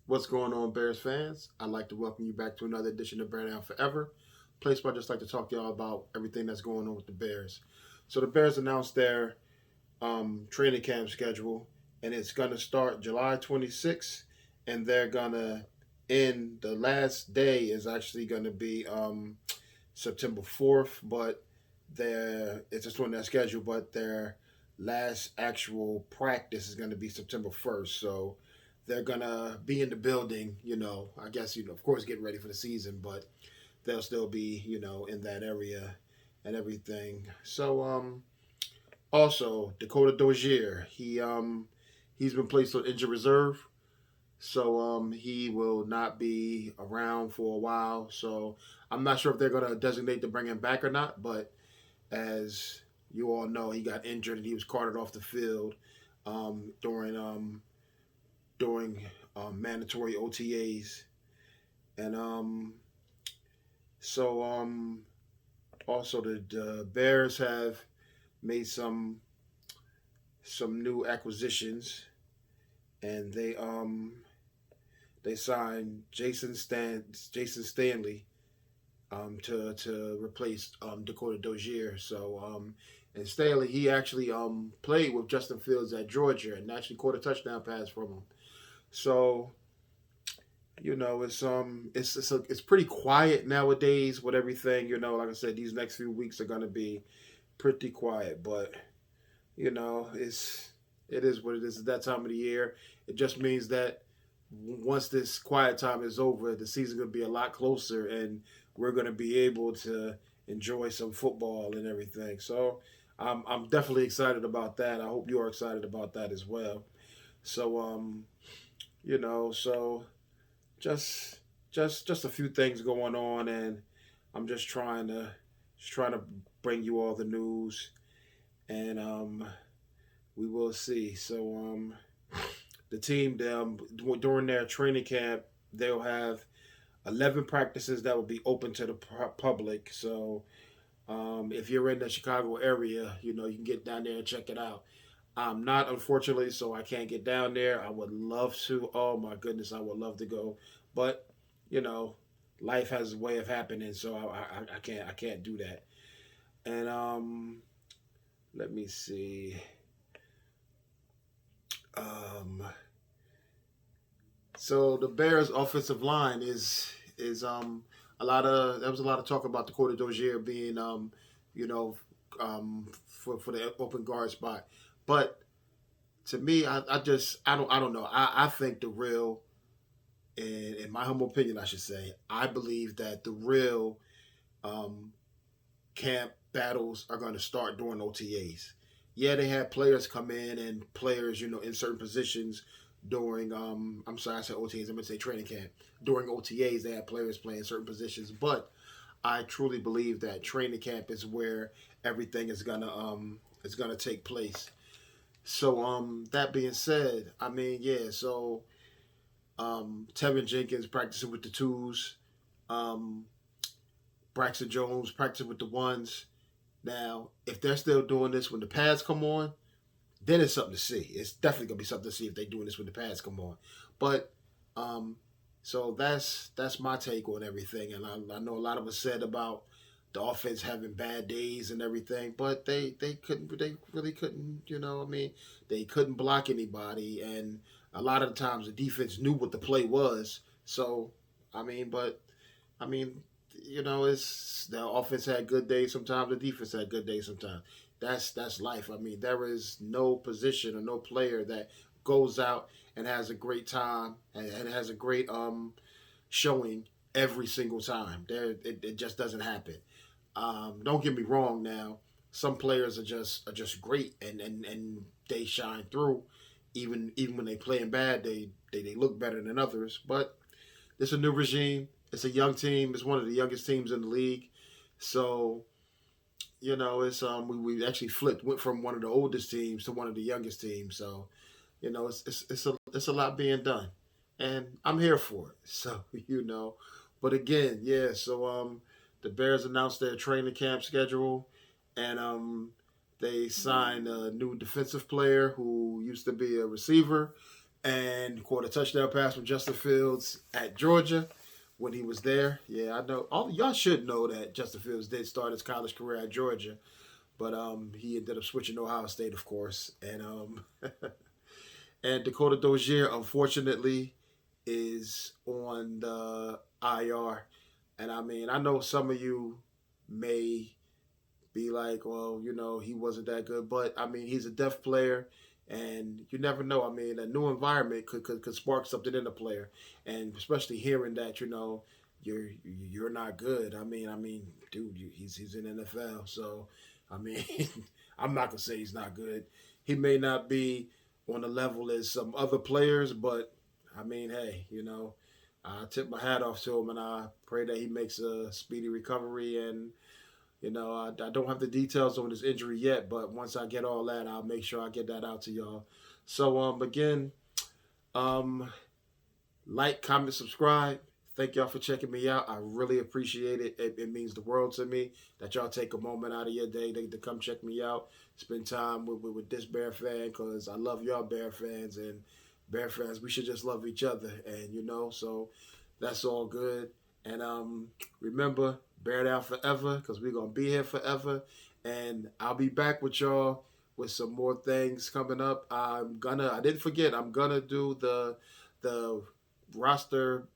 What's going on, Bears fans? I'd like to welcome you back to another edition of Bear Down Forever, place where I just like to talk to y'all about everything that's going on with the Bears. So the Bears announced their training camp schedule, and it's going to start July 26th, and they're going to end. The last day is actually going to be September 4th, but it's just on their schedule, but their last actual practice is going to be September 1st. So they're going to be in the building, I guess, of course, getting ready for the season, but they'll still be, in that area and everything. So, also, Dakota Dozier, he's been placed on injured reserve. So he will not be around for a while. So I'm not sure if they're going to designate to bring him back or not. But as you all know, he got injured and he was carted off the field during mandatory OTAs. And so also the Bears have made some new acquisitions, and they signed Jason Stanley to replace Dakota Dozier. So and Stanley, he actually played with Justin Fields at Georgia and actually caught a touchdown pass from him. So it's pretty quiet nowadays with everything. Like I said, these next few weeks are gonna be pretty quiet, but it is what it is at that time of the year. It just means that once this quiet time is over, the season's gonna be a lot closer, and we're gonna be able to enjoy some football and everything. So I'm definitely excited about that. I hope you are excited about that as well. So so just a few things going on, and I'm just trying to bring you all the news, and we will see. So the team during their training camp, they'll have 11 practices that will be open to the public. So if you're in the Chicago area, you can get down there and check it out. I'm not, unfortunately, so I can't get down there. I would love to. Oh my goodness, I would love to go, but you know, life has a way of happening, so I can't do that. And let me see. Um, so the Bears' offensive line is there was a lot of talk about Dakota Dozier being you know for the open guard spot, but to me, I don't know. I think the real, in my humble opinion, I should say, I believe that the real um, camp battles are going to start during OTAs. Yeah, they had players come in and players, in certain positions during I'm sorry, I said OTAs, I'm gonna say training camp. During OTAs they had players playing certain positions, but I truly believe that training camp is where everything is gonna take place. So that being said, I mean, yeah, so Tevin Jenkins practicing with the twos, um Braxton Jones practicing with the ones. Now, if they're still doing this when the pads come on, then it's something to see. It's definitely gonna be something to see if they're doing this when the pads come on. But um, so that's my take on everything. And I know a lot of us said about the offense having bad days and everything, but they really couldn't. I mean, they couldn't block anybody, and a lot of the times the defense knew what the play was. So I mean, it's the offense had good days sometimes, the defense had good days sometimes. That's life. I mean, there is no position or no player that goes out and has a great time and has a great showing every single time. It just doesn't happen. Don't get me wrong. Now, some players are just great and they shine through. Even when they playing bad, they look better than others. But it's a new regime. It's a young team. It's one of the youngest teams in the league. So it's we actually went from one of the oldest teams to one of the youngest teams. So it's a lot being done, and I'm here for it. So but again, yeah. So the Bears announced their training camp schedule, and they signed a new defensive player who used to be a receiver, and caught a touchdown pass from Justin Fields at Georgia when he was there. Yeah, I know. All y'all should know that Justin Fields did start his college career at Georgia, but he ended up switching to Ohio State, of course, and and Dakota Dozier, unfortunately, is on the IR. And I mean, I know some of you may be like, well, he wasn't that good. But I mean, he's a deaf player, and you never know. I mean, a new environment could spark something in a player, and especially hearing that you're not good. I mean, dude, he's in NFL, so I mean, I'm not gonna say he's not good. He may not be on the level as some other players, but I mean, hey, I tip my hat off to him, and I pray that he makes a speedy recovery. And I don't have the details on his injury yet, but once I get all that, I'll make sure I get that out to y'all. So again, um, like, comment, subscribe. Thank y'all for checking me out. I really appreciate it. It means the world to me that y'all take a moment out of your day to come check me out, spend time with this Bear fan, because I love y'all Bear fans, and Bear fans, we should just love each other. And so that's all good. And remember, bear down forever, because we're going to be here forever. And I'll be back with y'all with some more things coming up. I didn't forget, I'm going to do the roster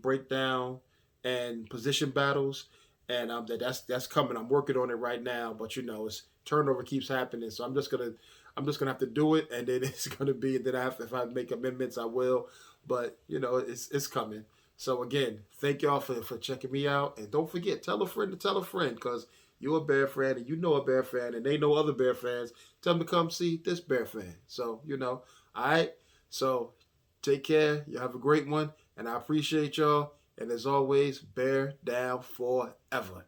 breakdown and position battles. And that's coming. I'm working on it right now, but it's turnover keeps happening. So I'm just gonna have to do it, and then it's gonna be. And then if I make amendments, I will. But it's coming. So again, thank y'all for checking me out, and don't forget, tell a friend to tell a friend, because you're a Bear fan and you know a Bear fan, and they know other Bear fans. Tell them to come see this Bear fan. So all right. So take care. You have a great one, and I appreciate y'all. And as always, bear down forever.